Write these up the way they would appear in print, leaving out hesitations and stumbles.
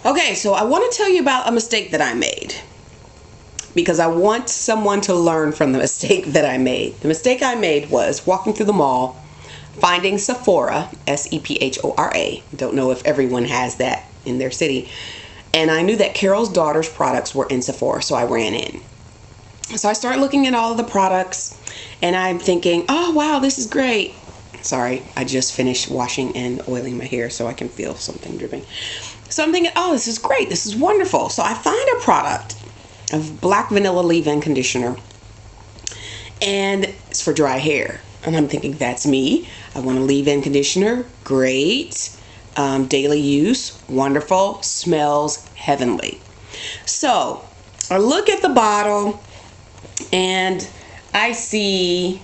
Okay, so I want to tell you about a mistake that I made, because I want someone to learn from the mistake that I made. The mistake I made was walking through the mall, finding Sephora, Sephora. Don't know if everyone has that in their city. And I knew that Carol's daughter's products were in Sephora, so I ran in. So I started looking at all of the products, and I'm thinking, oh wow, this is great. Sorry, I just finished washing and oiling my hair so I can feel something dripping. So I'm thinking, oh, this is great. This is wonderful. So I find a product of black vanilla leave-in conditioner, and it's for dry hair. And I'm thinking, that's me. I want a leave-in conditioner. Great. Daily use. Wonderful. Smells heavenly. So I look at the bottle and I see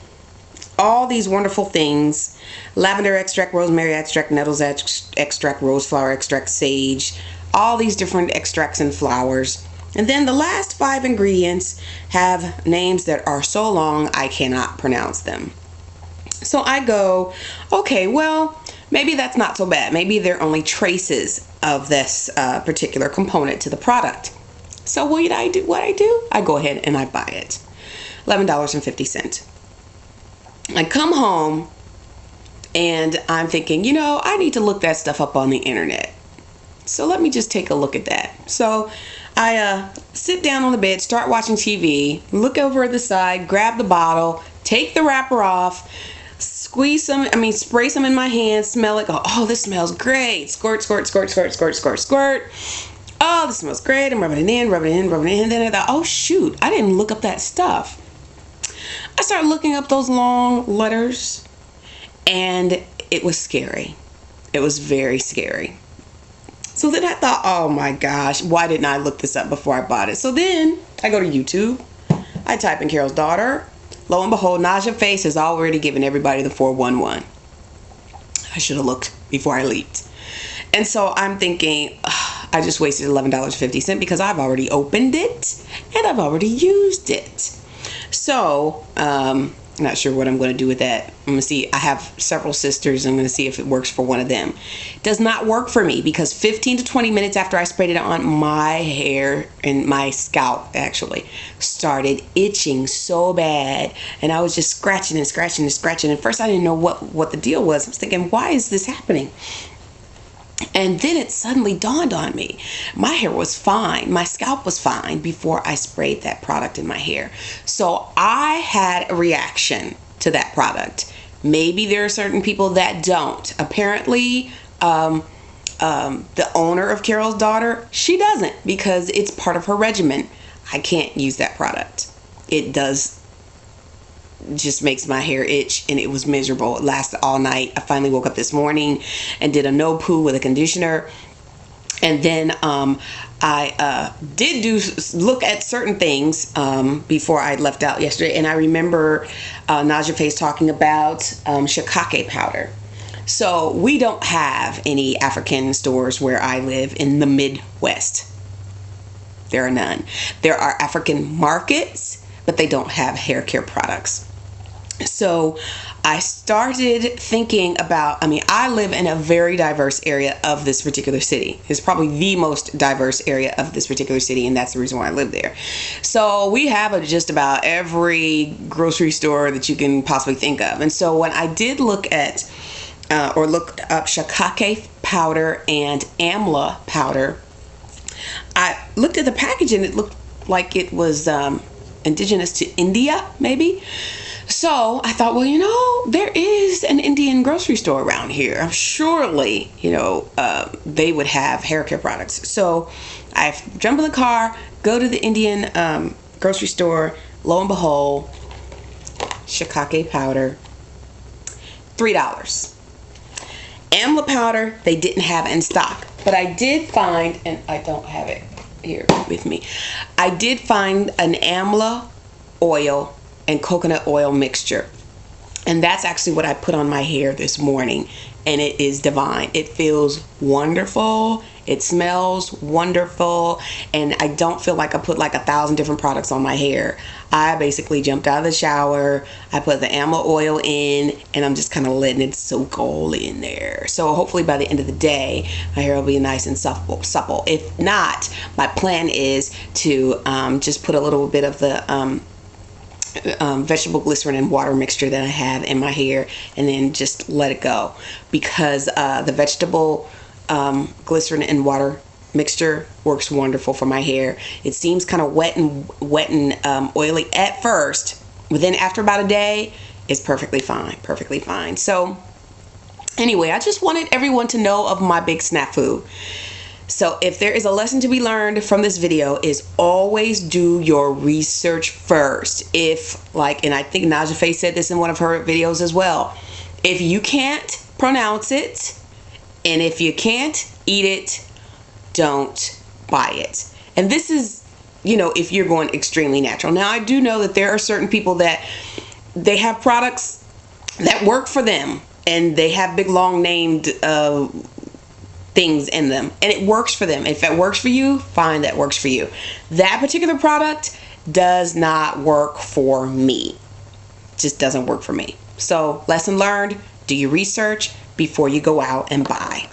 all these wonderful things: lavender extract, rosemary extract, nettles extract, rose flower extract, sage, all these different extracts and flowers. And then the last 5 ingredients have names that are so long I cannot pronounce them. So I go, okay, well, maybe that's not so bad. Maybe they're only traces of this particular component to the product. So what I do? I go ahead and I buy it. $11.50. I come home and I'm thinking, I need to look that stuff up on the internet. So let me just take a look at that. So I sit down on the bed, start watching TV, look over at the side, grab the bottle, take the wrapper off, spray some in my hand, smell it, go, oh, this smells great. Squirt, squirt, squirt, squirt, squirt, squirt, squirt. Oh, this smells great. I'm rubbing it in. And then I thought, oh, shoot, I didn't look up that stuff. I started looking up those long letters, and it was scary. It was very scary. So then I thought, oh my gosh, why didn't I look this up before I bought it? So then I go to YouTube. I type in Carol's daughter. Lo and behold, Naja Face has already given everybody the 411. I should have looked before I leaped. And so I'm thinking, I just wasted $11.50 because I've already opened it and I've already used it. So, I'm not sure what I'm going to do with that. I'm going to see. I have several sisters. I'm going to see if it works for one of them. It does not work for me because 15 to 20 minutes after I sprayed it on, my hair and my scalp actually started itching so bad. And I was just scratching and scratching and scratching. At first I didn't know what the deal was. I was thinking, why is this happening? And then it suddenly dawned on me. My hair was fine. My scalp was fine before I sprayed that product in my hair. So I had a reaction to that product. Maybe there are certain people that don't. Apparently, the owner of Carol's daughter, she doesn't, because it's part of her regimen. I can't use that product. It just makes my hair itch, and it was miserable. It lasted all night. I finally woke up this morning and did a no poo with a conditioner, and then I did look at certain things before I left out yesterday, and I remember Naja Face talking about shiitake powder. So we don't have any African stores where I live in the Midwest. There are none. There are African markets, but they don't have hair care products. So I started thinking about, I live in a very diverse area of this particular city. It's probably the most diverse area of this particular city, and that's the reason why I live there. So we have just about every grocery store that you can possibly think of. And so when I did look at looked up shiitake powder and amla powder, I looked at the package and it looked like it was indigenous to India, maybe. So I thought, well, there is an Indian grocery store around here. Surely, they would have hair care products. So I jump in the car, go to the Indian grocery store. Lo and behold, shiitake powder, $3. Amla powder, they didn't have in stock. But I did find, and I don't have it here with me, I did find an amla oil and coconut oil mixture, and that's actually what I put on my hair this morning, and it is divine. It feels wonderful. It smells wonderful, and I don't feel like I put like 1,000 different products on my hair. I basically jumped out of the shower, I put the amla oil in, and I'm just kind of letting it soak all in there. So hopefully by the end of the day, my hair will be nice and supple. If not, my plan is to just put a little bit of the vegetable glycerin and water mixture that I have in my hair, and then just let it go, because the vegetable glycerin and water mixture works wonderful for my hair. It seems kind of wet and oily at first, but then after about a day, it's perfectly fine. So anyway, I just wanted everyone to know of my big snafu. So if there is a lesson to be learned from this video, is always do your research first. If, like, and I think Naja Faye said this in one of her videos as well, if you can't pronounce it, and if you can't eat it, don't buy it. And this is, you know, if you're going extremely natural. Now, I do know that there are certain people that they have products that work for them, and they have big long named things in them, and it works for them. If it works for you, fine, that works for you. That particular product does not work for me. Just doesn't work for me. So lesson learned, do your research before you go out and buy.